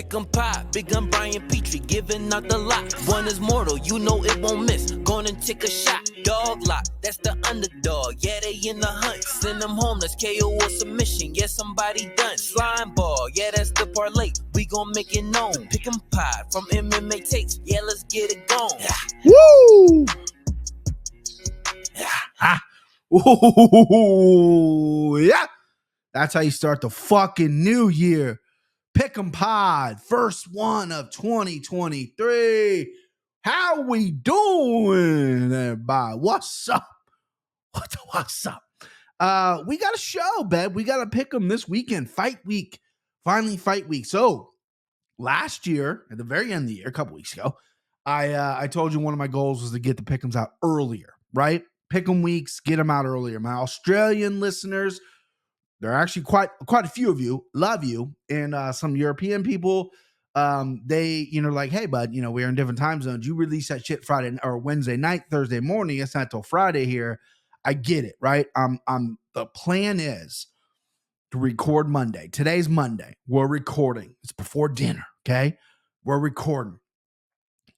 Pick 'em pie, big gun Brian Petrie, giving out the lot. One is mortal, you know it won't miss. Gonna take a shot. Dog lot, that's the underdog. Yeah, they in the hunt. Send them home, that's KO or submission. Yeah, somebody done. Slime ball, yeah, that's the parlay. We gon' make it known. Pick 'em pie from MMA tapes. Yeah, let's get it going. Woo! Ooh, yeah. That's how you start the fucking new year. Pick'em Pod, first one of 2023. How we doing, everybody? What's up? What's up? We got a show, babe. We got to pick them this weekend. Fight week. Finally, fight week. So last year, at the very end of the year, a couple weeks ago, I told you one of my goals was to get the pick'ems out earlier, right? Pick'em weeks, get them out earlier. My Australian listeners, there are actually quite a few of you, love you, and some European people, they, like, hey, bud, we're in different time zones. You release that shit Friday or Wednesday night, Thursday morning. It's not till Friday here. I get it, right? The plan is to record Monday. Today's Monday. We're recording. It's before dinner, okay? We're recording.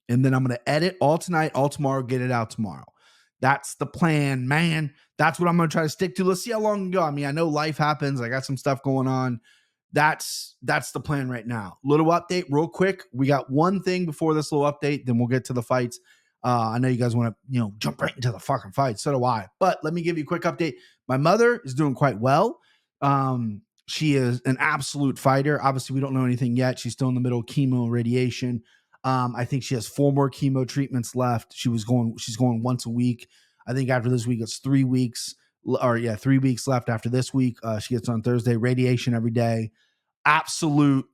And then I'm going to edit all tonight, all tomorrow, get it out tomorrow. That's the plan, man. That's what I'm going to try to stick to. Let's see how long we go. I mean, I know life happens. I got some stuff going on. That's the plan right now. Little update real quick. We got one thing before this little update. Then we'll get to the fights. I know you guys want to, jump right into the fucking fight. So do I. But let me give you a quick update. My mother is doing quite well. She is an absolute fighter. Obviously, we don't know anything yet. She's still in the middle of chemo and radiation. I think she has 4 more chemo treatments left. She's going once a week. I think after this week, it's 3 weeks. 3 weeks left after this week. She gets on Thursday. Radiation every day. Absolute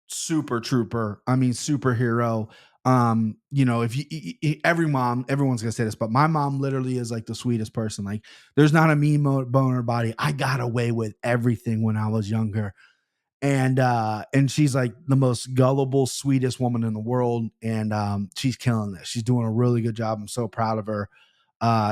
super trooper. I mean, superhero. If every mom, everyone's gonna say this, but my mom literally is like the sweetest person. Like, there's not a mean bone in her body. I got away with everything when I was younger. And she's like the most gullible, sweetest woman in the world. And she's killing this. She's doing a really good job. I'm so proud of her.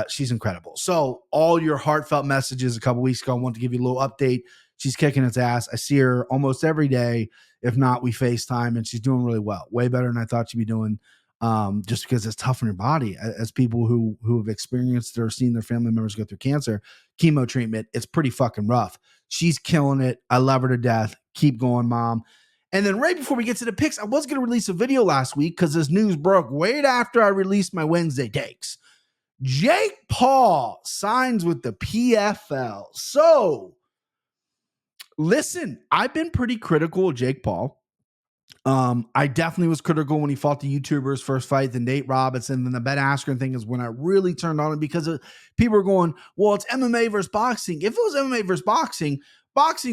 She's incredible. So all your heartfelt messages a couple weeks ago, I want to give you a little update. She's kicking its ass. I see her almost every day. If not, we FaceTime, and she's doing really well. Way better than I thought she'd be doing. Just because it's tough on your body. As people who have experienced or seen their family members go through cancer, chemo treatment, it's pretty fucking rough. She's killing it. I love her to death. Keep going, Mom. And then right before we get to the picks, I was going to release a video last week because this news broke right after I released my Wednesday takes. Jake Paul signs with the PFL. So, listen, I've been pretty critical of Jake Paul. I definitely was critical when he fought the YouTubers first fight, then Nate Robinson, then the Ben Askren thing is when I really turned on it because people were going, well, it's MMA versus boxing. If it was MMA versus boxing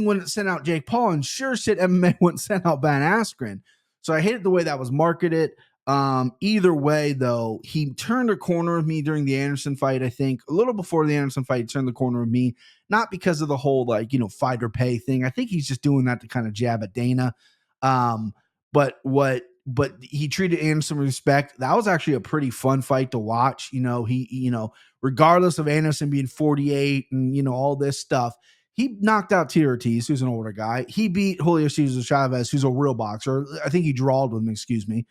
wouldn't send out Jake Paul, and sure shit, MMA wouldn't send out Ben Askren. So I hated the way that was marketed. Either way, though, he turned a corner of me during the Anderson fight. I think a little before the Anderson fight, he turned the corner of me, not because of the whole fighter pay thing. I think he's just doing that to kind of jab at Dana. But he treated Anderson with respect. That was actually a pretty fun fight to watch. He regardless of Anderson being 48 and all this stuff, he knocked out Tito Ortiz, who's an older guy. He beat Julio Cesar Chavez, who's a real boxer. I think he drawled with him, excuse me.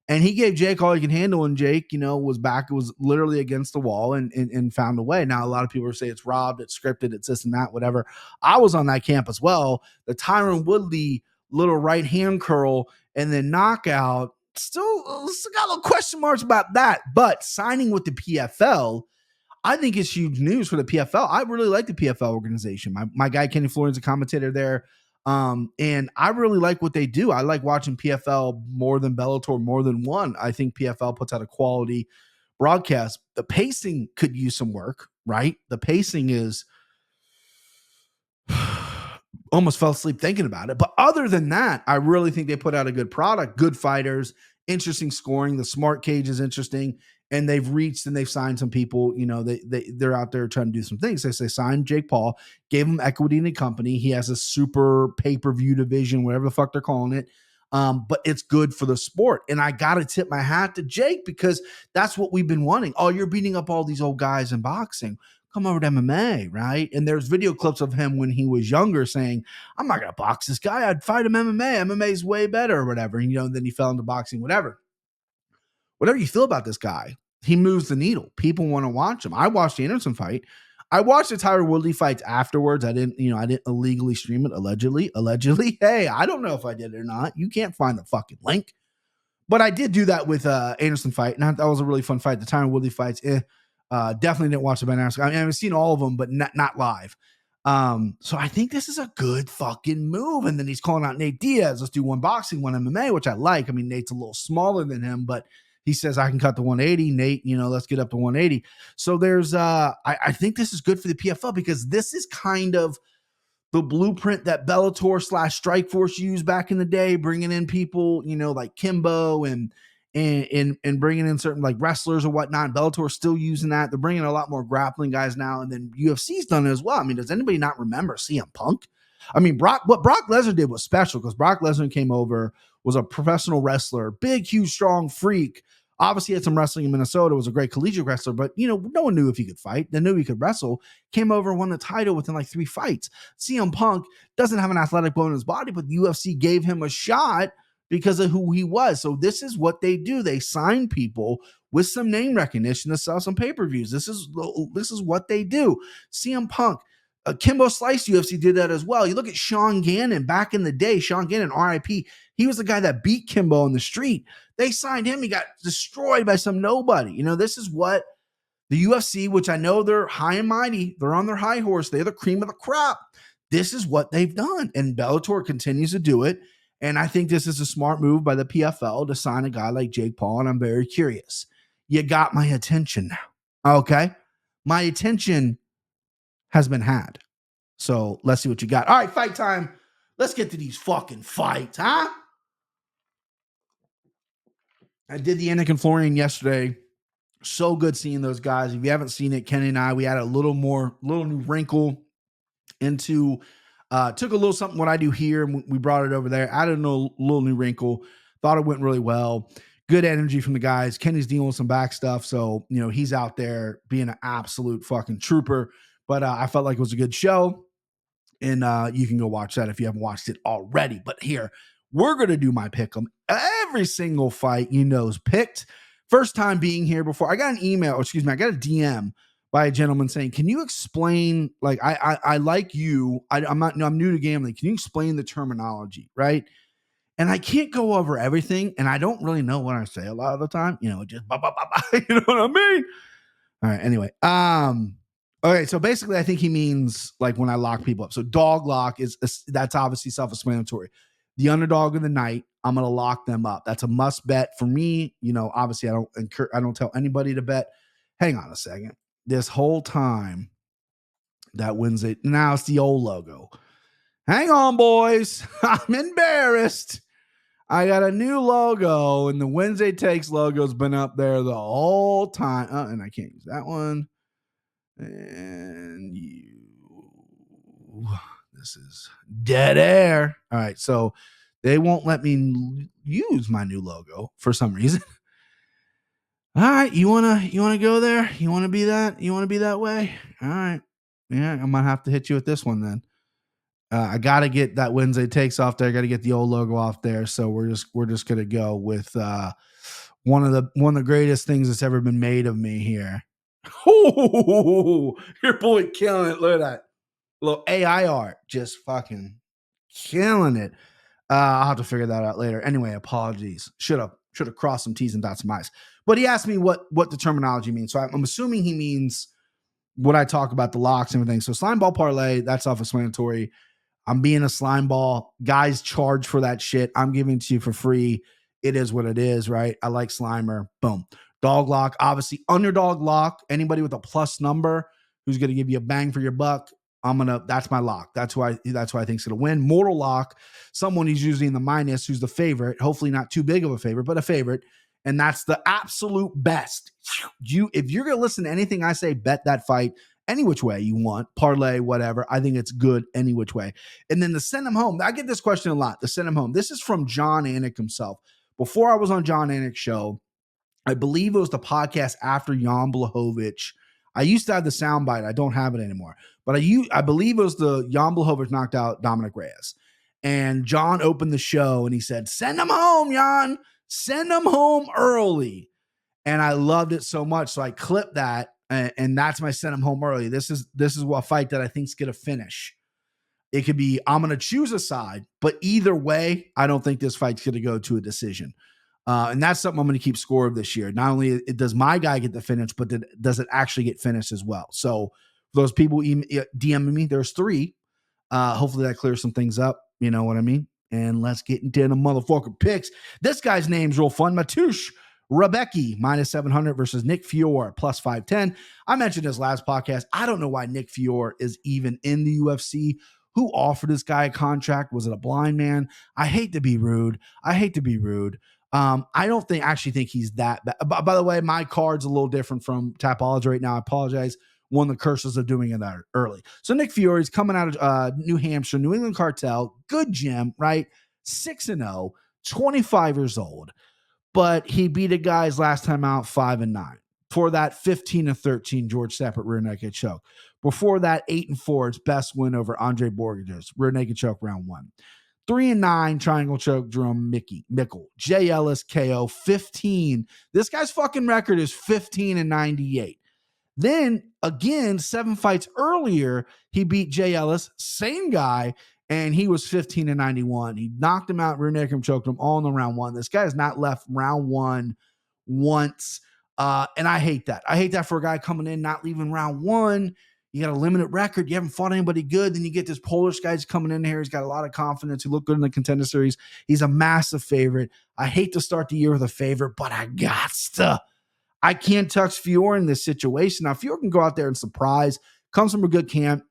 And he gave Jake all he can handle, and Jake, was back. It was literally against the wall and found a way. Now, a lot of people say it's robbed, it's scripted, it's this and that, whatever. I was on that camp as well. The Tyron Woodley little right hand curl and then knockout, still got little question marks about that. But signing with the PFL, I think it's huge news for the PFL. I really like the PFL organization. My guy Kenny Florian's a commentator there. And I really like what they do. I like watching PFL more than Bellator, more than one. I think PFL puts out a quality broadcast. The pacing could use some work, right? The pacing is almost fell asleep thinking about it. But other than that, I really think they put out a good product, good fighters, interesting scoring. The smart cage is interesting. And they've reached and they've signed some people, they're out there trying to do some things. They signed Jake Paul, gave him equity in the company. He has a super pay-per-view division, whatever the fuck they're calling it. But it's good for the sport. And I got to tip my hat to Jake because that's what we've been wanting. Oh, you're beating up all these old guys in boxing. come over to MMA, right? And there's video clips of him when he was younger saying, I'm not going to box this guy. I'd fight him MMA. MMA is way better or whatever. And, then he fell into boxing, whatever. Whatever you feel about this guy, he moves the needle. People want to watch him. I watched the Anderson fight. I watched the Tyron Woodley fights afterwards. I didn't illegally stream it, allegedly. Hey, I don't know if I did it or not. You can't find the fucking link. But I did do that with Anderson fight. And that was a really fun fight. The Tyron Woodley fights, definitely didn't watch the Ben Anderson. I mean, I've seen all of them, but not live. So I think this is a good fucking move. And then he's calling out Nate Diaz. Let's do one boxing, one MMA, which I like. I mean, Nate's a little smaller than him, but he says I can cut to 180. Nate, let's get up to 180. So there's I think this is good for the PFL because this is kind of the blueprint that Bellator / Strikeforce used back in the day, bringing in people, like Kimbo and bringing in certain like wrestlers or whatnot. Bellator's still using that. They're bringing a lot more grappling guys now, and then UFC's done it as well. I mean, does anybody not remember CM Punk? I mean, what Brock Lesnar did was special because Brock Lesnar came over, was a professional wrestler, big, huge, strong freak. Obviously, had some wrestling in Minnesota, was a great collegiate wrestler, but, no one knew if he could fight. They knew he could wrestle. Came over and won the title within like 3 fights. CM Punk doesn't have an athletic bone in his body, but the UFC gave him a shot because of who he was. So this is what they do. They sign people with some name recognition to sell some pay-per-views. This is what they do. CM Punk, Kimbo Slice UFC did that as well. You look at Sean Gannon back in the day. Sean Gannon, RIP, he was the guy that beat Kimbo on the street. They signed him. He got destroyed by some nobody. This is what the UFC, which I know they're high and mighty, they're on their high horse. They're the cream of the crop. This is what they've done. And Bellator continues to do it. And I think this is a smart move by the PFL to sign a guy like Jake Paul. And I'm very curious. You got my attention now. Okay. My attention has been had. So let's see what you got. All right, fight time. Let's get to these fucking fights, huh? I did the Anick and Florian yesterday. So good seeing those guys. If you haven't seen it, Kenny and I, we had a little new wrinkle into, took a little something what I do here, and we brought it over there. Added a little new wrinkle. Thought it went really well. Good energy from the guys. Kenny's dealing with some back stuff, so he's out there being an absolute fucking trooper. But I felt like it was a good show, and you can go watch that if you haven't watched it already. But here, we're going to do my pick 'em. Every single fight is picked. First time being here before. I got an email, I got a DM by a gentleman saying, can you explain, like, I like you. I'm new to gambling. Can you explain the terminology, right? And I can't go over everything, and I don't really know what I say a lot of the time. Just bah, bah, bah, bah, you know what I mean? All right, anyway. Okay, so basically I think he means like when I lock people up. So dog lock that's obviously self-explanatory. The underdog of the night, I'm going to lock them up. That's a must bet for me. Obviously I don't tell anybody to bet. Hang on a second. This whole time that Wednesday, now it's the old logo. Hang on, boys. I'm embarrassed. I got a new logo, and the Wednesday Takes logo's been up there the whole time. And I can't use that one. And this is dead air. All right, so they won't let me use my new logo for some reason. All right, you wanna go there? You wanna be that? You wanna be that way? All right, yeah, I might have to hit you with this one then. I gotta get that Wednesday Takes off there. I gotta get the old logo off there. So we're just gonna go with one of the greatest things that's ever been made of me here. Oh, your boy killing it. Look at that. Little AI art. Just fucking killing it. I'll have to figure that out later. Anyway, apologies. Should have crossed some T's and dot some I's. But he asked me what the terminology means. So I'm assuming he means what I talk about, the locks and everything. So slime ball parlay, that's self-explanatory. I'm being a slime ball. Guys charge for that shit. I'm giving it to you for free. It is what it is, right? I like Slimer. Boom. Dog lock, obviously underdog lock. Anybody with a plus number who's going to give you a bang for your buck, that's my lock. That's why I think it's going to win. Mortal lock, someone who's usually in the minus, who's the favorite, hopefully not too big of a favorite, but a favorite. And that's the absolute best. If you're going to listen to anything I say, bet that fight any which way you want, parlay, whatever. I think it's good any which way. And then the send him home. I get this question a lot. The send him home. This is from John Anik himself. Before I was on John Anik's show, I believe it was the podcast after Jan Blachowicz. I used to have the soundbite. I don't have it anymore. But I believe it was the Jan Blachowicz knocked out Dominic Reyes. And John opened the show and he said, "Send him home, Jan. Send him home early." And I loved it so much. So I clipped that, and that's my send him home early. This is a fight that I think is going to finish. It could be, I'm going to choose a side, but either way, I don't think this fight's going to go to a decision. And that's something I'm going to keep score of this year. Not only does my guy get the finish, but does it actually get finished as well? So for those people DMing me, there's 3. Hopefully that clears some things up. You know what I mean? And let's get into the motherfucking picks. This guy's name's real fun. Matush Rebecci, -700 versus Nick Fiore, +510. I mentioned this last podcast. I don't know why Nick Fiore is even in the UFC. Who offered this guy a contract? Was it a blind man? I hate to be rude. I don't actually think he's that bad. By the way, my card's a little different from Tapology right now. I apologize. One of the curses of doing it that early. So Nick Fiore's coming out of New Hampshire, New England Cartel, good gym, right? 6-0, 25 years old. But he beat a guy's last time out 5-9. For that, 15-13 George Seppert rear naked choke. Before that, 8-4, its best win over Andre Borges, rear naked choke round 1. 3-9 triangle choke Jerome Mickle. Jay Ellis KO 15. This guy's fucking record is 15-98. Then again, 7 fights earlier, he beat Jay Ellis, same guy, and he was 15-91. He knocked him out, rear naked choked him all in the round 1. This guy has not left round 1 once. And I hate that. I hate that for a guy coming in, not leaving round 1. You got a limited record. You haven't fought anybody good. Then you get this Polish guy coming in here. He's got a lot of confidence. He looked good in the contender series. He's a massive favorite. I hate to start the year with a favorite, but I can't touch Fiore in this situation. Now, Fiore can go out there and surprise, comes from a good camp,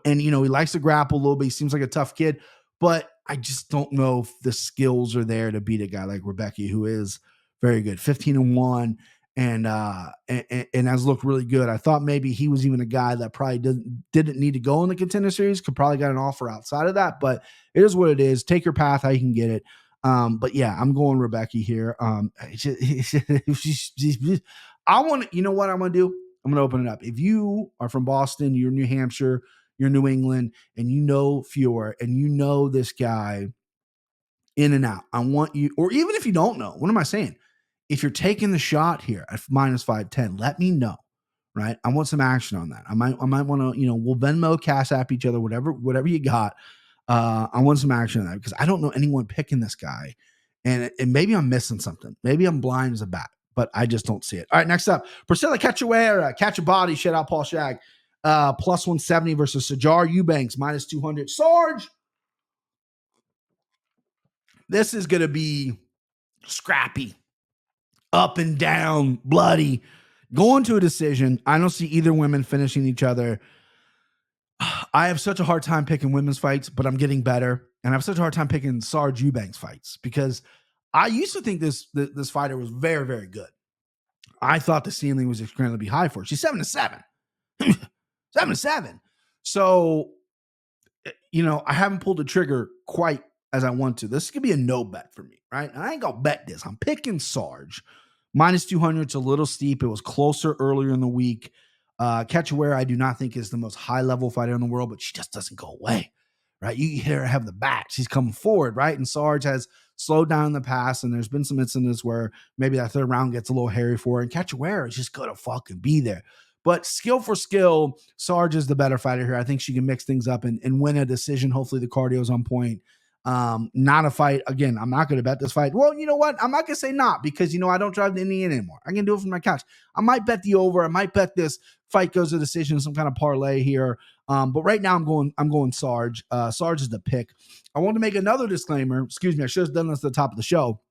and, he likes to grapple a little bit. He seems like a tough kid, but I just don't know if the skills are there to beat a guy like Rebecci, who is very good, 15-1, and has looked really good. I thought maybe he was even a guy that probably didn't need to go in the contender series, could probably got an offer outside of that, but it is what it is. Take your path how you can get it. But yeah, I'm going Rebecci here. I want to, you know what I'm going to do? I'm going to open it up. If you are from Boston, you're New Hampshire, you're New England, and you know Fiore, and you know this guy in and out, I want you, or even if you don't know, what am I saying? If you're taking the shot here at -510, let me know, right? I want some action on that. I might want to, we'll Venmo, Cash App each other, whatever you got. I want some action on that because I don't know anyone picking this guy, and maybe I'm missing something. Maybe I'm blind as a bat, but I just don't see it. All right, next up, Priscilla Cachoeira, Catch a Body, shout out Paul Shag, +170 versus Sajar Eubanks, -200. Sarge, this is going to be scrappy, up and down, bloody, going to a decision. I don't see either women finishing each other. I have such a hard time picking women's fights, but I'm getting better. And I have such a hard time picking Sarge Eubanks fights because I used to think this fighter was very, very good. I thought the ceiling was incredibly high for her. She's 7-7. 7-7. So, I haven't pulled the trigger quite as I want to. This could be a no bet for me, right? And I ain't going to bet this. I'm picking Sarge. -200. It's a little steep. It was closer earlier in the week. Cachoeira, I do not think is the most high-level fighter in the world, but she just doesn't go away, right? You hear her have the bat. She's coming forward, right? And Sarge has slowed down in the past, and there's been some incidents where maybe that third round gets a little hairy for her, and Cachoeira is just going to fucking be there. But skill for skill, Sarge is the better fighter here. I think she can mix things up and win a decision. Hopefully the cardio is on point. Not a fight. Again, I'm not going to bet this fight. Well, you know what? I'm not going to say not because, I don't drive to Indiana anymore. I can do it from my couch. I might bet the over. I might bet this fight goes to decision, some kind of parlay here. But right now I'm going Sarge. Sarge is the pick. I want to make another disclaimer. Excuse me. I should have done this at the top of the show.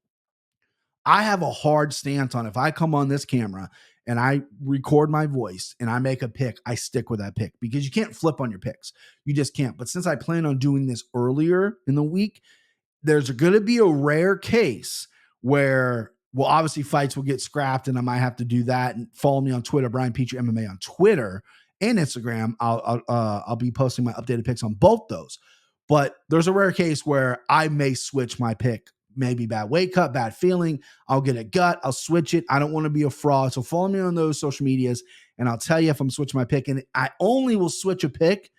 I have a hard stance on if I come on this camera and I record my voice and I make a pick, I stick with that pick because you can't flip on your picks. You just can't. But since I plan on doing this earlier in the week, there's going to be a rare case where, well, obviously fights will get scrapped and I might have to do that. And follow me on Twitter, Brian Petrie MMA on Twitter and Instagram. I'll be posting my updated picks on both those. But there's a rare case where I may switch my pick maybe bad weight cut, bad feeling. I'll get a gut. I'll switch it. I don't want to be a fraud. So follow me on those social medias, and I'll tell you if I'm switching my pick. And I only will switch a pick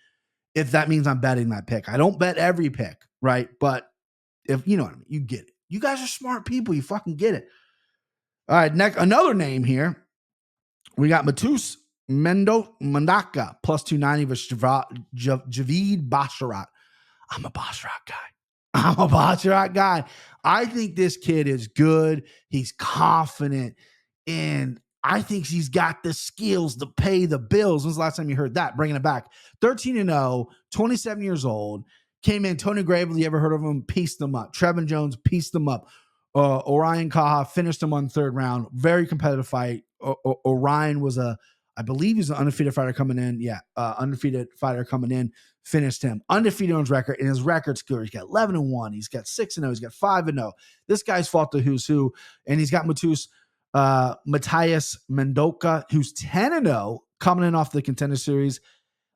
if that means I'm betting that pick. I don't bet every pick, right? But if you know what I mean, you get it. You guys are smart people. You fucking get it. All right, next, another name here. We got Matus Mandaka plus 290 versus Javid Basarat. I'm a Basarat guy. I think this kid is good. He's confident. And I think he's got the skills to pay the bills. When's the last time you heard that? Bringing it back. 13-0, 27 years old. Came in. Tony Gravely, you ever heard of him? Pieced him up. Trevin Jones pieced him up. Orion Kaha finished him on third round. Very competitive fight. Orion was I believe he's an undefeated fighter coming in. Yeah, undefeated fighter coming in. Finished him. Undefeated on his record, and his record's good. He's got 11-1. He's got 6-0. He's got 5-0. This guy's fought the who's who, and he's got Matthias Mandaka, who's 10-0, coming in off the Contender Series.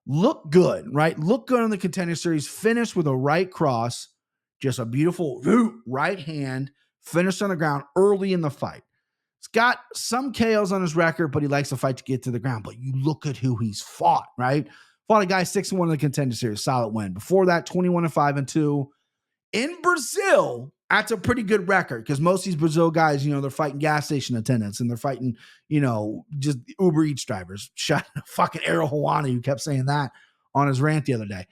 Look good, right? Look good on the Contender Series. Finished with a right cross, just a beautiful right hand. Finished on the ground early in the fight. He's got some KOs on his record, but he likes to fight to get to the ground. But you look at who he's fought, right? Fought a guy 6-1 in the Contender Series, solid win. Before that, 21-5-2. In Brazil, that's a pretty good record because most of these Brazil guys, they're fighting gas station attendants and they're fighting, just Uber Eats drivers. Shut fucking Errol Hawani, who kept saying that on his rant the other day.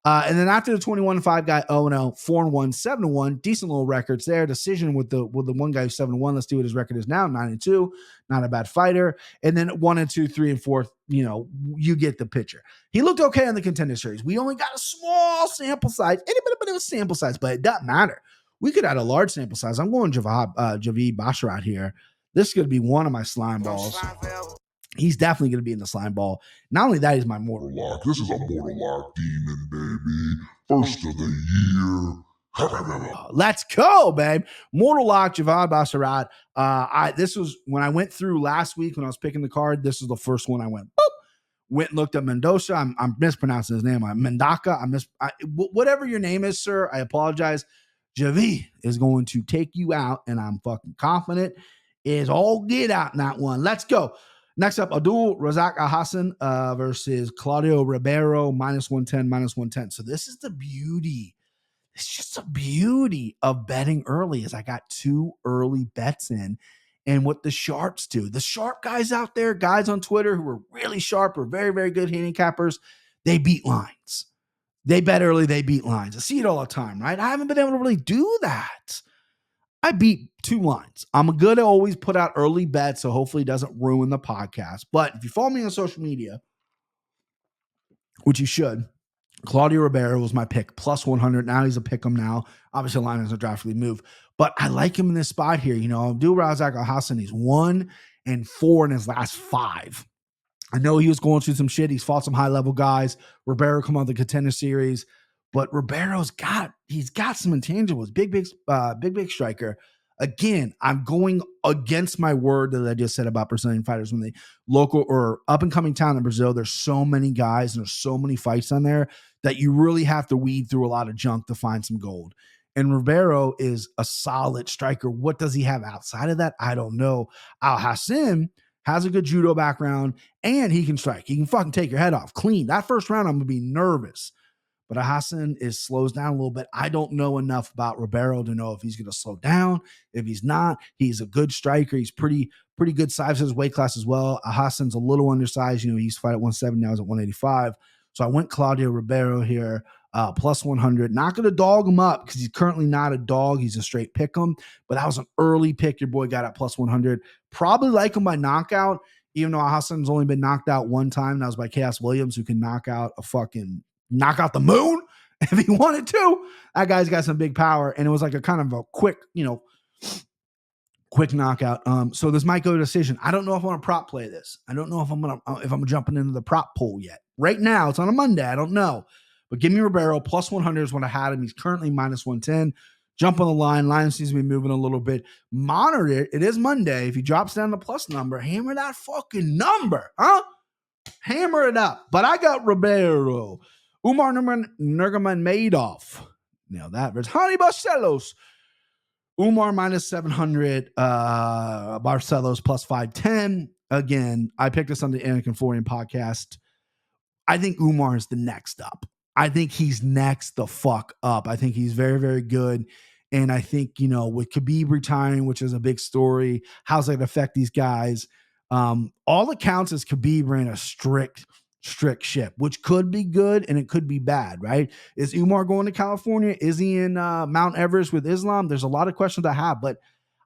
And then after the 21-5 guy, 0-0, 4-1, 7-1, decent little records there. Decision with the one guy who's 7-1. Let's see what his record is now. 9-2, not a bad fighter. And then 1-2, 3 and 4. You get the picture. He looked okay on the Contender Series. We only got a small sample size, any bit of a sample size, but it doesn't matter. We could add a large sample size. I'm going Javid Basarat here. This is going to be one of my slime balls. He's definitely going to be in the slime ball. Not only that, he's my mortal lock. This is a mortal lock demon, baby. First of the year. Let's go, babe. Mortal lock, Javid Basarat. This was when I went through last week when I was picking the card. This is the first one I went. Boop. Went and looked at Mendoza. I'm mispronouncing his name. Mandaka. Whatever your name is, sir. I apologize. Javi is going to take you out, and I'm fucking confident is all get out in that one. Let's go. Next up, Abdul Razak Ahasan versus Claudio Ribeiro, -110, -110. So this is the beauty. It's just a beauty of betting early is I got 2 early bets in. And what the sharps do, the sharp guys out there, guys on Twitter who are really sharp or very, very good handicappers, they beat lines. They bet early, they beat lines. I see it all the time, right? I haven't been able to really do that. I beat 2 lines. I'm good to always put out early bets, so hopefully it doesn't ruin the podcast. But if you follow me on social media, which you should, Claudio Ribeiro was my pick, +100. Now he's a pick'em now. Obviously, the line doesn't drastically move. But I like him in this spot here. Abdul Razak Ahasan, he's 1-4 in his last 5. I know he was going through some shit. He's fought some high-level guys. Ribeiro come on the Contender Series. But Ribeiro's got some intangibles. Big striker. Again, I'm going against my word that I just said about Brazilian fighters when they local or up and coming town in Brazil. There's so many guys and there's so many fights on there that you really have to weed through a lot of junk to find some gold. And Ribeiro is a solid striker. What does he have outside of that? I don't know. Ahasan has a good judo background and he can strike. He can fucking take your head off clean. That first round, I'm going to be nervous. But Ahasan slows down a little bit. I don't know enough about Ribeiro to know if he's going to slow down. If he's not, he's a good striker. He's pretty good size for his weight class as well. Ahasan's a little undersized. He used to fight at 170. Now he's at 185. So I went Claudio Ribeiro here, +100. Not going to dog him up because he's currently not a dog. He's a straight pick 'em. But that was an early pick. Your boy got at +100. Probably like him by knockout, even though Ahasan's only been knocked out one time. That was by Chaos Williams, who can knock out the moon if he wanted to. That guy's got some big power, and it was like a kind of a quick knockout. So this might go to decision. I don't know if I want to prop play this. I don't know if I'm jumping into the prop pool yet. Right now, it's on a Monday. I don't know, but give me Ribeiro +100 is what I had him. He's currently -110. Jump on the line. Line seems to be moving a little bit. Monitor it. It is Monday. If he drops down the plus number, hammer that fucking number, huh? Hammer it up. But I got Ribeiro. Umar Nurmagomedov. That versus Barcelos Umar minus 700, Barcelos plus 510. Again, I picked this on the Anakin Florian podcast. I think Umar is the next up. I think he's next the fuck up. I think he's very, very good. And I think, with Khabib retiring, which is a big story, how's that going to affect these guys? All accounts is Khabib ran a strict ship, which could be good and it could be bad, right? Is Umar going to California? Is he in Mount Everest with Islam? There's a lot of questions I have, but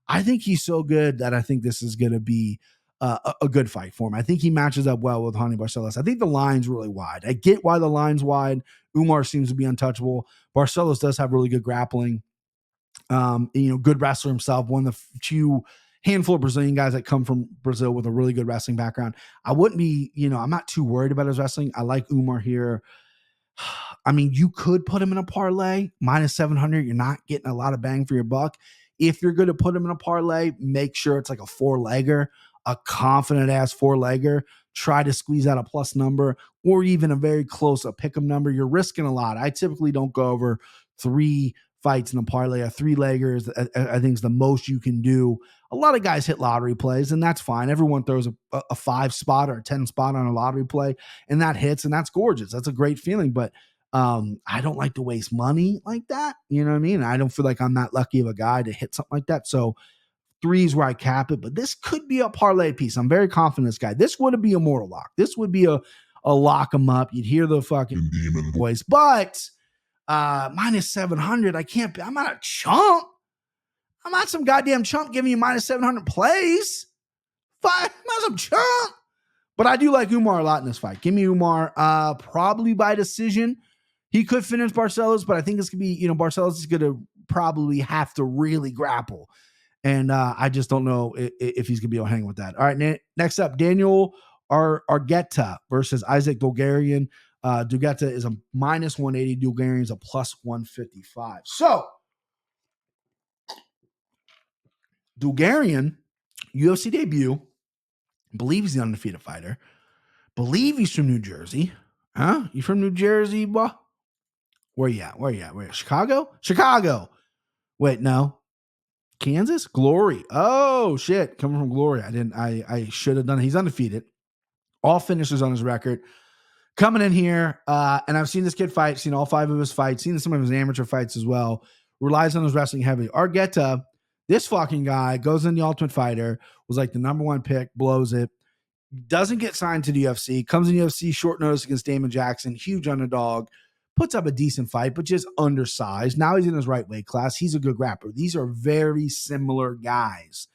I think he's so good that I think this is going to be a good fight for him. I think he matches up well with Hani Barcelos. I think the line's really wide. I get why the line's wide. Umar seems to be untouchable. Barcelos does have really good grappling. Good wrestler himself, one of the few handful of Brazilian guys that come from Brazil with a really good wrestling background. I wouldn't be, I'm not too worried about his wrestling. I like Umar here. I mean, you could put him in a parlay, minus 700. You're not getting a lot of bang for your buck. If you're going to put him in a parlay, make sure it's like a 4-legger, a confident ass 4-legger. Try to squeeze out a plus number or even a very close, a pick 'em number. You're risking a lot. I typically don't go over 3 fights in a parlay. A 3-leggers, I think, is the most you can do. A lot of guys hit lottery plays, and that's fine. Everyone throws a 5 spot or a 10 spot on a lottery play, and that hits, and that's gorgeous. That's a great feeling, but I don't like to waste money like that. You know what I mean? I don't feel like I'm that lucky of a guy to hit something like that. So 3 is where I cap it, but this could be a parlay piece. I'm very confident in this guy. This would be a mortal lock. This would be a lock him up. You'd hear the fucking demon voice, but minus 700. I'm not a chump. I'm not some goddamn chump giving you minus 700 plays. I'm not some chump. But I do like Umar a lot in this fight. Give me Umar, probably by decision. He could finish Barcelos, but I think it's going to be, Barcelos is going to probably have to really grapple. And I just don't know if he's going to be able to hang with that. All right, next up, Daniel Argeta versus Isaac Dulgarian. Dugeta is a minus 180. Dulgarian is a plus 155. So, Dulgarian, UFC debut. Believe he's the undefeated fighter. Believe he's from New Jersey. Huh? You from New Jersey, boy? Where you at? Where? Chicago. Wait, no. Kansas? Glory. Oh, shit. Coming from Glory. I should have done it. He's undefeated. All finishers on his record. Coming in here, and I've seen this kid fight, seen all 5 of his fights, seen some of his amateur fights as well. Relies on his wrestling heavy. Argeta, this fucking guy, goes in the Ultimate Fighter, was like the number 1 pick, blows it, doesn't get signed to the UFC, comes in the UFC short notice against Damon Jackson, huge underdog, puts up a decent fight, but just undersized. Now he's in his right weight class. He's a good grappler. These are very similar guys.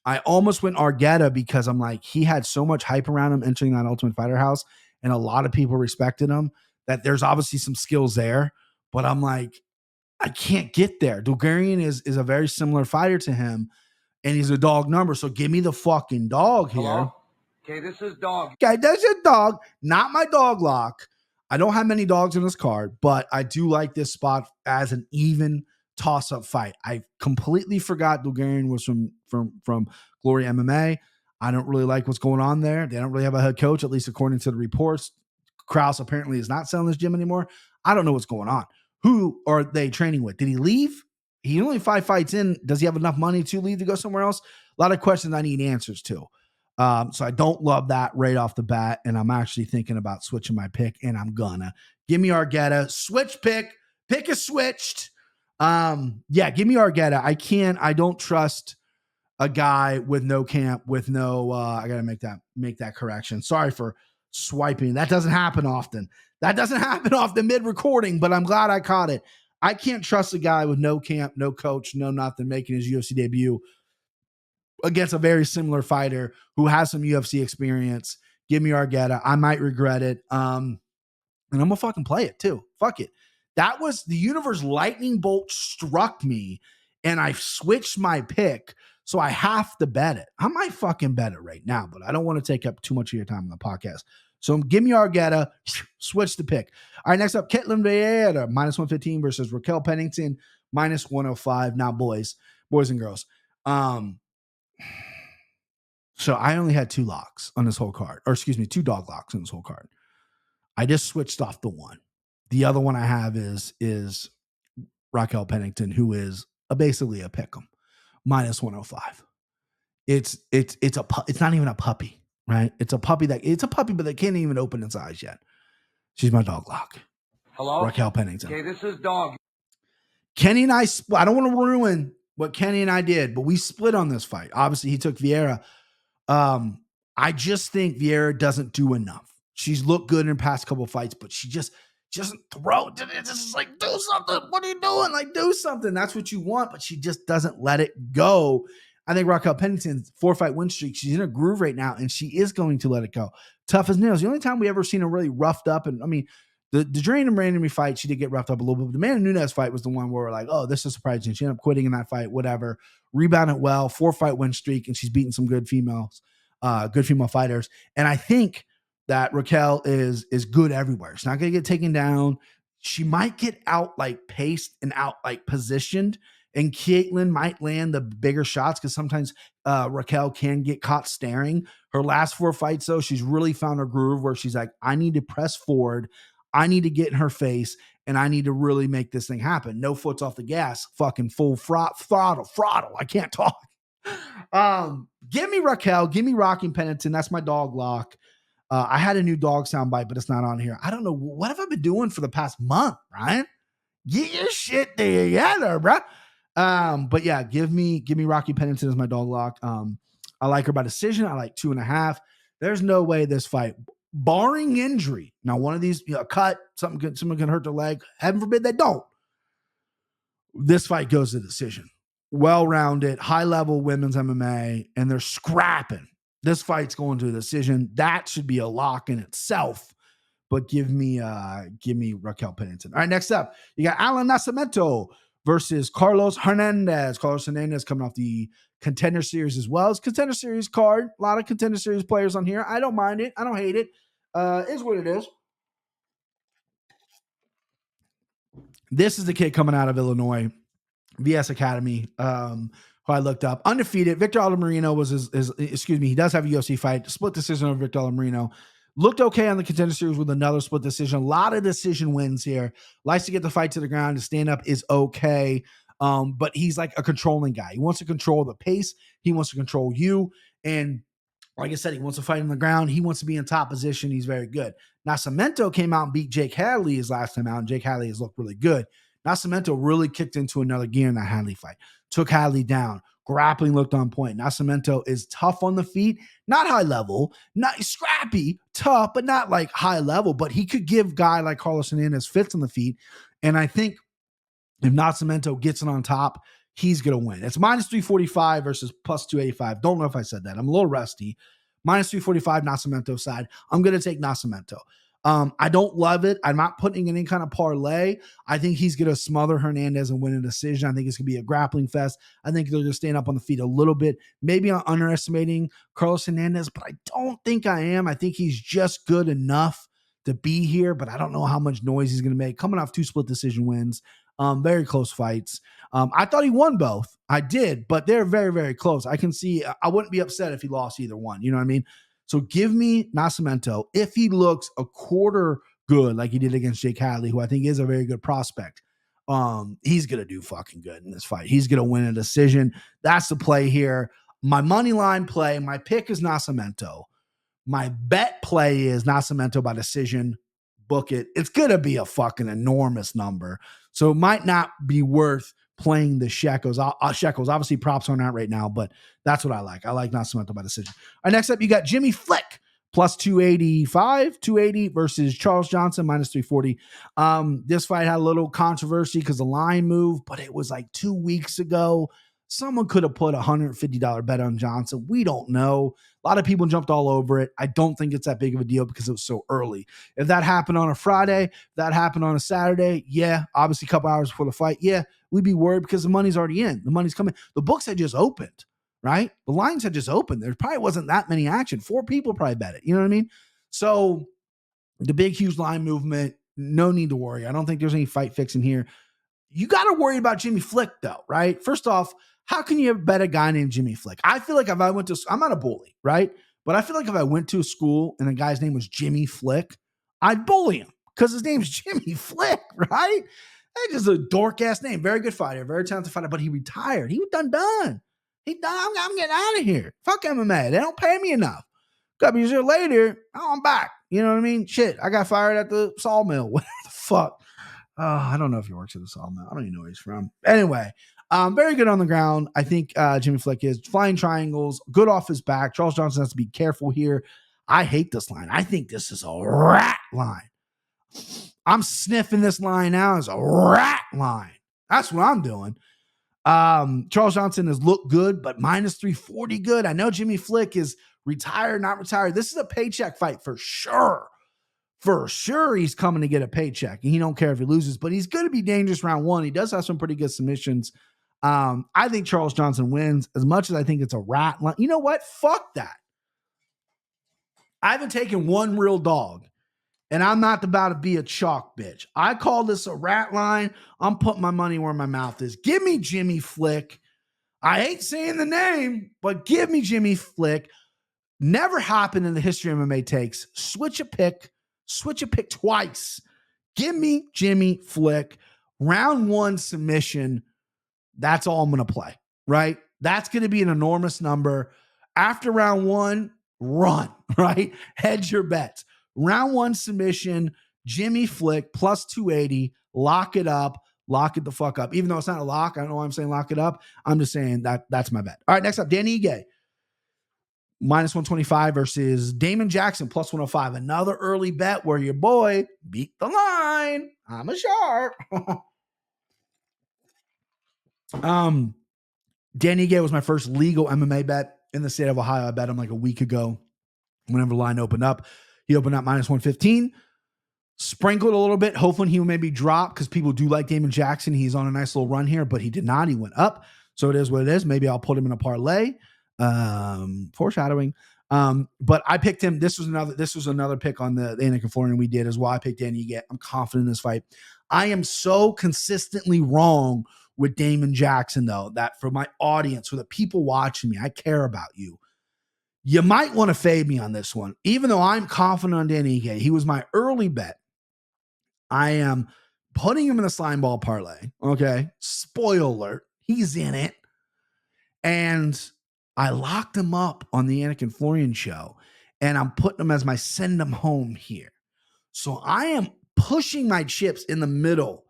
I almost went Argeta because I'm like, he had so much hype around him entering that Ultimate Fighter house, and a lot of people respected him, that there's obviously some skills there, but I'm like, I can't get there. Dulgarian is a very similar fighter to him, and he's a dog number, so give me the fucking dog here. Hello? Okay, this is dog. Okay, this is dog, not my dog lock. I don't have many dogs in this card, but I do like this spot as an even toss-up fight. I completely forgot Dulgarian was from Glory MMA. I don't really like what's going on there. They don't really have a head coach, at least according to the reports. Krause apparently is not selling this gym anymore. I don't know what's going on. Who are they training with? Did he leave? He only 5 fights in. Does he have enough money to leave to go somewhere else? A lot of questions I need answers to. So I don't love that right off the bat, and I'm actually thinking about switching my pick, and I'm gonna. Give me Argeta. Switch pick. Pick is switched. Yeah, give me Argeta. I don't trust a guy with no camp, with no, I got to make that correction. Sorry for swiping. That doesn't happen often. Mid-recording, but I'm glad I caught it. I can't trust a guy with no camp, no coach, no nothing, making his UFC debut against a very similar fighter who has some UFC experience. Give me Argeta. I might regret it. And I'm going to fucking play it too. Fuck it. That was the universe lightning bolt struck me, and I switched my pick. So I have to bet it. I might fucking bet it right now, but I don't want to take up too much of your time on the podcast. So give me Argeta, switch the pick. All right, next up, Ketlin Vieira, minus 115 versus Raquel Pennington, minus 105. Now, boys and girls. So I only had 2 locks on this whole card, or excuse me, 2 dog locks on this whole card. I just switched off the one. The other one I have is Raquel Pennington, who is basically a pick 'em, -105. It's not even a puppy, right? It's a puppy, but they can't even open its eyes yet. She's my dog lock. Hello? Raquel Pennington. Okay, this is Dog. Kenny and I split. I don't want to ruin what Kenny and I did, but we split on this fight. Obviously, he took Vieira. I just think Vieira doesn't do enough. She's looked good in her past couple fights, but she just doesn't throw. It's just like, do something. What are you doing? Like, do something. That's what you want, but she just doesn't let it go. I think Raquel Pennington's 4-fight win streak, she's in a groove right now, and she is going to let it go. Tough as nails. The only time we ever seen her really roughed up, and I mean, the Drain and Randomly fight, she did get roughed up a little bit. But the Man Nunes fight was the one where we're like, oh, this is surprising. She ended up quitting in that fight, whatever. Rebounded well, 4-fight win streak, and she's beaten some good female fighters. And I think that Raquel is good everywhere. She's not going to get taken down. She might get out like paced and out like positioned. And Caitlin might land the bigger shots because sometimes Raquel can get caught staring. Her last 4 fights, though, she's really found her groove where she's like, I need to press forward. I need to get in her face, and I need to really make this thing happen. No foot's off the gas. Fucking full throttle. I can't talk. Give me Raquel. Give me Rocky Pennington. That's my dog lock. I had a new dog soundbite, but it's not on here. I don't know. What have I been doing for the past month, Ryan? Get your shit together, bro. But yeah, give me Rocky Pennington as my dog lock. I like her by decision. I like 2.5. There's no way this fight, barring injury. Now, one of these, cut, someone can hurt their leg. Heaven forbid they don't. This fight goes to decision. Well-rounded, high-level women's MMA, and they're scrapping. This fight's going to a decision. That should be a lock in itself. But give me Raquel Pennington. All right, next up, you got Alan Nascimento versus Carlos Hernandez. Carlos Hernandez coming off the Contender Series as well. It's Contender Series card. A lot of Contender Series players on here. I don't mind it. I don't hate it. Is what it is. This is the kid coming out of Illinois, VS Academy, who I looked up. Undefeated. Victor Altamirano was he does have a UFC fight. Split decision over Victor Altamirano. Looked okay on the Contender Series with another split decision. A lot of decision wins here. Likes to get the fight to the ground. To stand up is okay. But he's like a controlling guy. He wants to control the pace. He wants to control you. And like I said, he wants to fight on the ground. He wants to be in top position. He's very good. Nascimento came out and beat Jake Hadley his last time out, and Jake Hadley has looked really good. Nascimento really kicked into another gear in that Hadley fight. Took Hadley down. Grappling looked on point. Nascimento is tough on the feet, not high level, not scrappy, tough, but not like high level. But he could give guy like Carlos Hernandez fits on the feet. And I think if Nascimento gets it on top, he's going to win. It's -345 versus +285. Don't know if I said that. I'm a little rusty. -345 Nascimento side. I'm going to take Nascimento. I don't love it. I'm not putting in any kind of parlay. I think he's going to smother Hernandez and win a decision. I think it's going to be a grappling fest. I think they're going to stand up on the feet a little bit. Maybe I'm underestimating Carlos Hernandez, but I don't think I am. I think he's just good enough to be here, but I don't know how much noise he's going to make. Coming off 2 split decision wins, very close fights. I thought he won both. I did, but they're very, very close. I can see, I wouldn't be upset if he lost either one. You know what I mean? So give me Nascimento. If he looks a quarter good, like he did against Jake Hadley, who I think is a very good prospect, he's going to do fucking good in this fight. He's going to win a decision. That's the play here. My money line play, my pick is Nascimento. My bet play is Nascimento by decision. Book it. It's going to be a fucking enormous number. So it might not be worth playing the shekels. Shekels, obviously props aren't out right now, but that's what I like. I like Nascimento by decision. All right, next up, you got Jimmy Flick plus 280 versus Charles Johnson -340. This fight had a little controversy because the line moved, but it was like 2 weeks ago. Someone could have put a $150 bet on Johnson. We don't know. A lot of people jumped all over it. I don't think it's that big of a deal because it was so early. If that happened on a Friday, if that happened on a Saturday, yeah, obviously a couple hours before the fight, yeah, we'd be worried because the money's already in. The money's coming. The books had just opened, right? The lines had just opened. There probably wasn't that many action. 4 people probably bet it. You know what I mean? So the big, huge line movement, no need to worry. I don't think there's any fight fixing here. You got to worry about Jimmy Flick, though, right? First off, how can you bet a guy named Jimmy Flick? I feel like if I went to, I'm not a bully, right? But I feel like if I went to a school and the guy's name was Jimmy Flick, I'd bully him because his name's Jimmy Flick, right? That's just a dork ass name. Very good fighter, very talented fighter, but he retired. He was done. He done. I'm getting out of here. Fuck MMA. They don't pay me enough. A couple years later, I'm back. You know what I mean? Shit, I got fired at the sawmill. What the fuck? I don't know if he works at the sawmill. I don't even know where he's from. Anyway, very good on the ground. I think Jimmy Flick is flying triangles, good off his back. Charles Johnson has to be careful here. I hate this line. I think this is a rat line. I'm sniffing this line now as a rat line. That's what I'm doing. Charles Johnson has looked good, but minus 340 good. I know Jimmy Flick is retired, not retired. This is a paycheck fight for sure. For sure, he's coming to get a paycheck, and he don't care if he loses, but he's going to be dangerous round one. He does have some pretty good submissions. I think Charles Johnson wins as much as I think it's a rat line. You know what? Fuck that. I haven't taken one real dog, and I'm not about to be a chalk bitch. I call this a rat line. I'm putting my money where my mouth is. Give me Jimmy Flick. I hate saying the name, but give me Jimmy Flick. Never happened in the history of MMA takes. Switch a pick twice. Give me Jimmy Flick. Round one submission. That's all I'm going to play, right? That's going to be an enormous number. After round one, run, right? Hedge your bets. Round one submission, Jimmy Flick plus 280. Lock it up. Lock it the fuck up. Even though it's not a lock, I don't know why I'm saying lock it up. I'm just saying that's my bet. All right, next up, Dan Ige. Minus 125 versus Damon Jackson, plus 105. Another early bet where your boy beat the line. I'm a sharp. Dan Ige was my first legal MMA bet in the state of Ohio. I bet him like a week ago whenever the line opened up. He opened up minus 115. Sprinkled a little bit, hoping he would maybe drop because people do like Damon Jackson. He's on a nice little run here, but he did not. He went up. So it is what it is. Maybe I'll put him in a parlay. Foreshadowing. But I picked him. This was another pick on the Anakin Florian we did as well. I picked Danny Ige. I'm confident in this fight. I am so consistently wrong with Damon Jackson, though, that for my audience, for the people watching me, I care about you. You might want to fade me on this one, even though I'm confident on Danny Ige. He was my early bet. I am putting him in the slime ball parlay. Okay. Spoiler alert. He's in it. And I locked him up on the Anakin Florian show, and I'm putting him as my send him home here. So I am pushing my chips in the middle.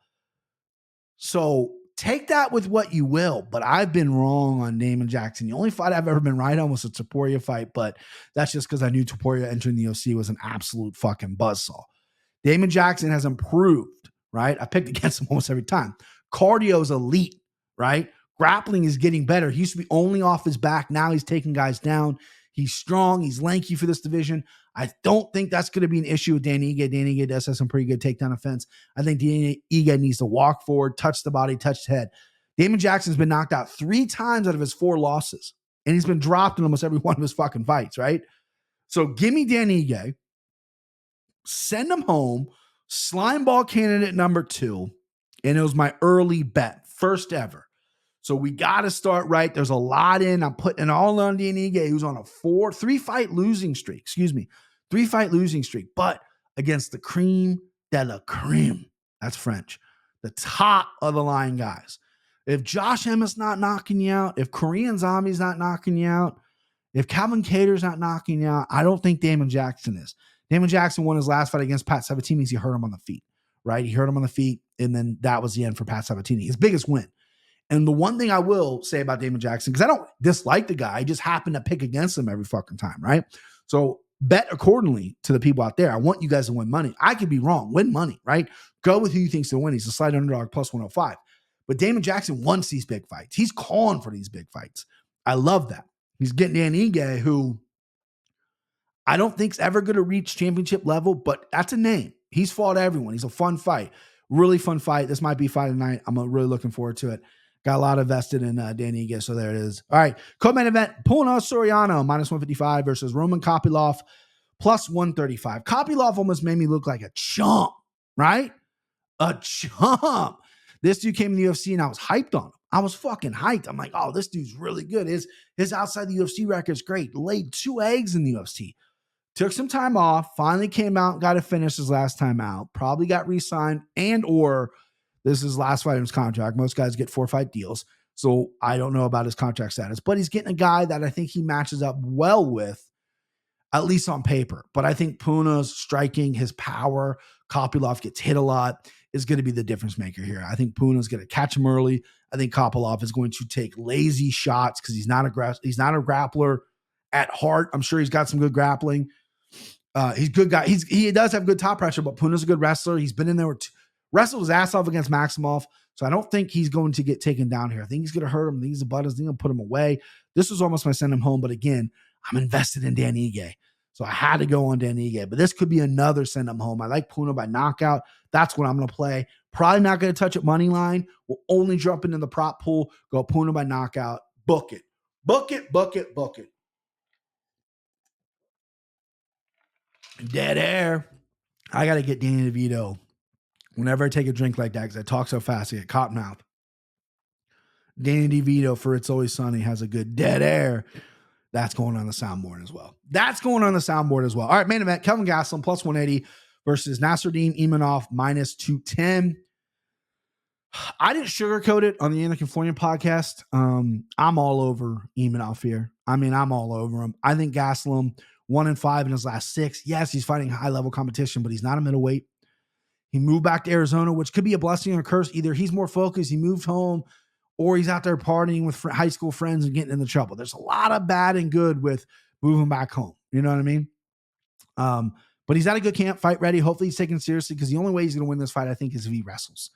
So take that with what you will, but I've been wrong on Damon Jackson. The only fight I've ever been right on was a Topuria fight, but that's just because I knew Topuria entering the UFC was an absolute fucking buzzsaw. Damon Jackson has improved, right? I picked against him almost every time. Cardio is elite, right? Grappling is getting better. He used to be only off his back. Now he's taking guys down. He's strong. He's lanky for this division. I don't think that's going to be an issue with Danny Ige. Danny Ige does have some pretty good takedown offense. I think Danny Ige needs to walk forward, touch the body, touch the head. Damon Jackson's been knocked out 3 times out of his 4 losses, and he's been dropped in almost every one of his fucking fights, right? So give me Danny Ige. Send him home. Slime ball candidate number 2. And it was my early bet. First ever. So we got to start right. There's a lot in. I'm putting it all on Danny Ige, who's on a 3-fight losing streak. 3-fight losing streak. But against the cream de la creme. That's French. The top of the line guys. If Josh Emmett's not knocking you out, if Korean Zombie's not knocking you out, if Calvin Kattar's not knocking you out, I don't think Damon Jackson is. Damon Jackson won his last fight against Pat Sabatini. He hurt him on the feet, right? He hurt him on the feet, and then that was the end for Pat Sabatini. His biggest win. And the one thing I will say about Damon Jackson, because I don't dislike the guy, I just happen to pick against him every fucking time, right? So bet accordingly to the people out there. I want you guys to win money. I could be wrong. Win money, right? Go with who you think's to win. He's a slight underdog plus 105. But Damon Jackson wants these big fights. He's calling for these big fights. I love that. He's getting Danny Ige, who I don't think's ever going to reach championship level, but that's a name. He's fought everyone. He's a fun fight. Really fun fight. This might be fight of the night. I'm really looking forward to it. Got a lot invested in Danny Ige, so there it is. All right, co-main event, Puna Soriano, minus 155 versus Roman Kopiloff, plus 135. Kopiloff almost made me look like a chump, right? A chump. This dude came in the UFC, and I was hyped on him. I was fucking hyped. I'm like, oh, this dude's really good. His outside the UFC record's great. Laid 2 eggs in the UFC. Took some time off, finally came out, got to finish his last time out. Probably got re-signed and or This is his last fight in his contract. Most guys get 4-fight deals. So I don't know about his contract status, but he's getting a guy that I think he matches up well with, at least on paper. But I think Puna's striking, his power, Kopiloff gets hit a lot, is going to be the difference maker here. I think Puna's going to catch him early. I think Kopiloff is going to take lazy shots because he's not a grappler at heart. I'm sure he's got some good grappling. He's a good guy. He does have good top pressure, but Puna's a good wrestler. He's been in there, wrestled his ass off against Maximov. So I don't think he's going to get taken down here. I think he's going to hurt him. I think he's a butt. I think he'll put him away. This was almost my send him home. But again, I'm invested in Dan Ige. So I had to go on Dan Ige. But this could be another send him home. I like Puna by knockout. That's what I'm going to play. Probably not going to touch it money line. We'll only jump into the prop pool. Go Puna by knockout. Book it. Book it, book it, book it. Dead air. I got to get Danny DeVito. Whenever I take a drink like that, because I talk so fast, I get cotton mouth. Danny DeVito for It's Always Sunny has a good dead air. That's going on the soundboard as well. All right, main event, Kelvin Gastelum plus 180 versus Nasruddin Imavov minus 210. I didn't sugarcoat it on the Anakin Florian podcast. I'm all over Imavov here. I'm all over him. I think Gastelum 1-5 in his last 6. Yes, he's fighting high-level competition, but he's not a middleweight. He moved back to Arizona, which could be a blessing or a curse. Either he's more focused, he moved home, or he's out there partying with high school friends and getting into trouble. There's a lot of bad and good with moving back home. You know what I mean? But he's at a good camp, fight ready. Hopefully he's taken seriously because the only way he's going to win this fight, I think, is if he wrestles.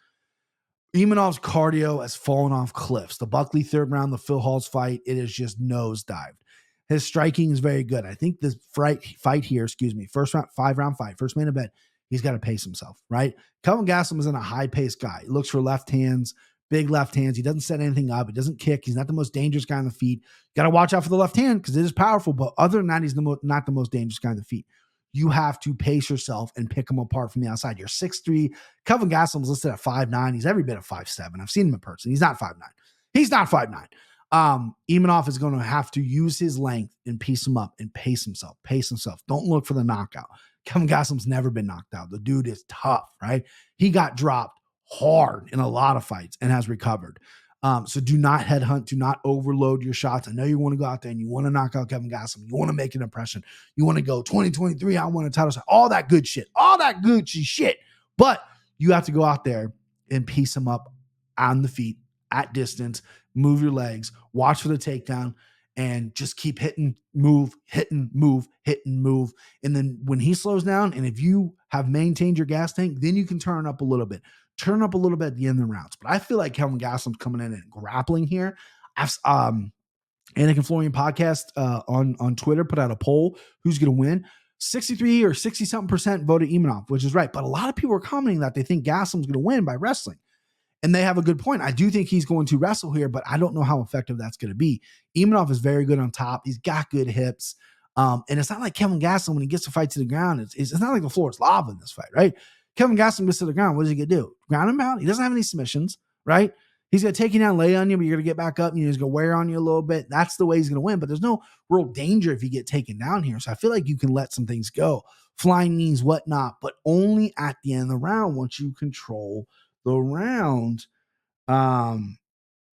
Imanov's cardio has fallen off cliffs. The Buckley third round, the Phil Hall's fight, it is just nosedived. His striking is very good. I think this fight here, first round, 5-round fight, first main event, he's got to pace himself, right? Kelvin Gastelum isn't a high-paced guy. He looks for left hands, big left hands. He doesn't set anything up. He doesn't kick. He's not the most dangerous guy on the feet. Got to watch out for the left hand because it is powerful, but other than that, he's not the most dangerous guy on the feet. You have to pace yourself and pick him apart from the outside. You're 6'3". Kelvin Gastelum's listed at 5'9". He's every bit of 5'7". I've seen him in person. He's not 5'9". Imavov is going to have to use his length and piece him up and pace himself. Don't look for the knockout. Kelvin Gastelum's never been knocked out. The dude is tough, right? He got dropped hard in a lot of fights and has recovered. So do not headhunt. Do not overload your shots. I know you want to go out there and you want to knock out Kelvin Gastelum. You want to make an impression. You want to go 2023. I want a title shot. All that good shit. But you have to go out there and piece him up on the feet at distance. Move your legs. Watch for the takedown. And just keep hitting, move. And then when he slows down, and if you have maintained your gas tank, then you can turn up a little bit. Turn up a little bit at the end of the rounds. But I feel like Kelvin Gastelum's coming in and grappling here. Anakin Florian podcast on Twitter put out a poll. Who's going to win? 63 or 60-something% voted Imavov, which is right. But a lot of people are commenting that they think Gastelum's going to win by wrestling. And they have a good point. I do think he's going to wrestle here, but I don't know how effective that's going to be. Imavov is very good on top. He's got good hips. And it's not like Kelvin Gastelum, when he gets to fight to the ground, it's not like the floor is lava in this fight, right? Kelvin Gastelum gets to the ground. What is he going to do? Ground him out? He doesn't have any submissions, right? He's going to take you down, lay on you, but you're going to get back up and he's going to wear on you a little bit. That's the way he's going to win. But there's no real danger if you get taken down here. So I feel like you can let some things go. Flying knees, whatnot, but only at the end of the round once you control the round. Oh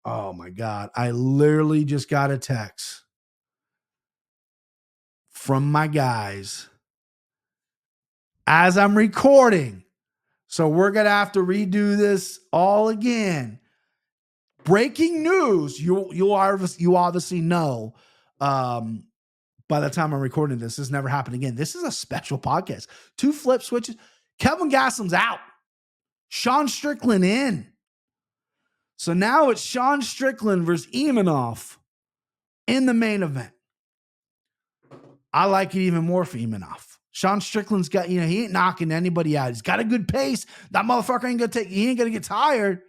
my God. I literally just got a text from my guys as I'm recording. So we're going to have to redo this all again. Breaking news. You obviously know, by the time I'm recording this never happened again. This is a special podcast. 2 flip switches. Kelvin Gastelum's out. Sean Strickland in. So now it's Sean Strickland versus Imavov in the main event. I like it even more for Imavov. Sean Strickland's got, he ain't knocking anybody out. He's got a good pace. That motherfucker he ain't gonna get tired.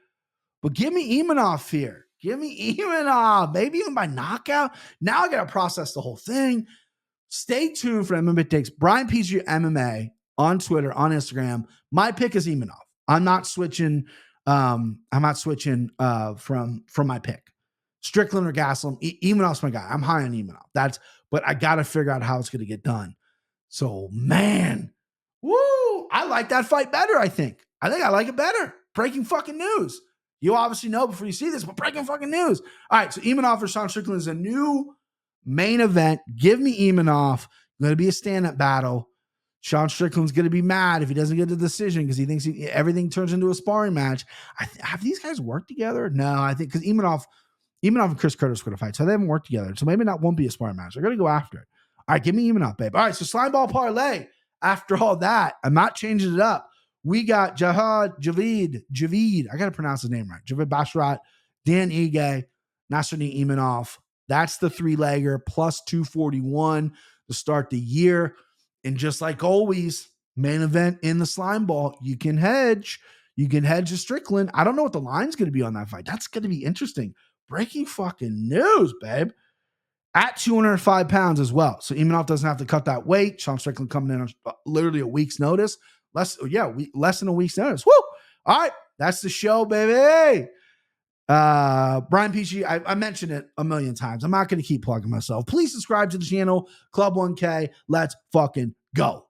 But give me Imavov here. Give me Imavov. Maybe even by knockout. Now I gotta process the whole thing. Stay tuned for MMA Takes. Brian Petrie MMA on Twitter, on Instagram. My pick is Imavov. I'm not switching from my pick. Strickland or Gastelum. Imanov's my guy. I'm high on Imavov. But I got to figure out how it's going to get done. So, man, I like that fight better, I think. I like it better. breaking fucking news. You obviously know before you see this, but breaking fucking news. All right, so Imavov versus Sean Strickland is a new main event. Give me Imavov. Going to be a stand-up battle. Sean Strickland's going to be mad if he doesn't get the decision because he thinks everything turns into a sparring match. Have these guys worked together? No, I think because Imavov and Chris Curtis going to fight, so they haven't worked together. So maybe that won't be a sparring match. They're going to go after it. All right, give me Imavov, babe. All right, so slime ball parlay. After all that, I'm not changing it up. We got Javid. I got to pronounce his name right. Javid Basarat, Dan Ige, Nascimento Imavov. That's the 3-legger plus 241 to start the year. And just like always, main event in the slime ball, you can hedge. You can hedge to Strickland. I don't know what the line's going to be on that fight. That's going to be interesting. Breaking fucking news, babe. At 205 pounds as well. So Imavov doesn't have to cut that weight. Sean Strickland coming in on literally a week's notice. Less than a week's notice. Woo! All right. That's the show, baby. Brian Peachy, I mentioned it a million times. I'm not going to keep plugging myself. Please subscribe to the channel. Club 1K. Let's fucking go.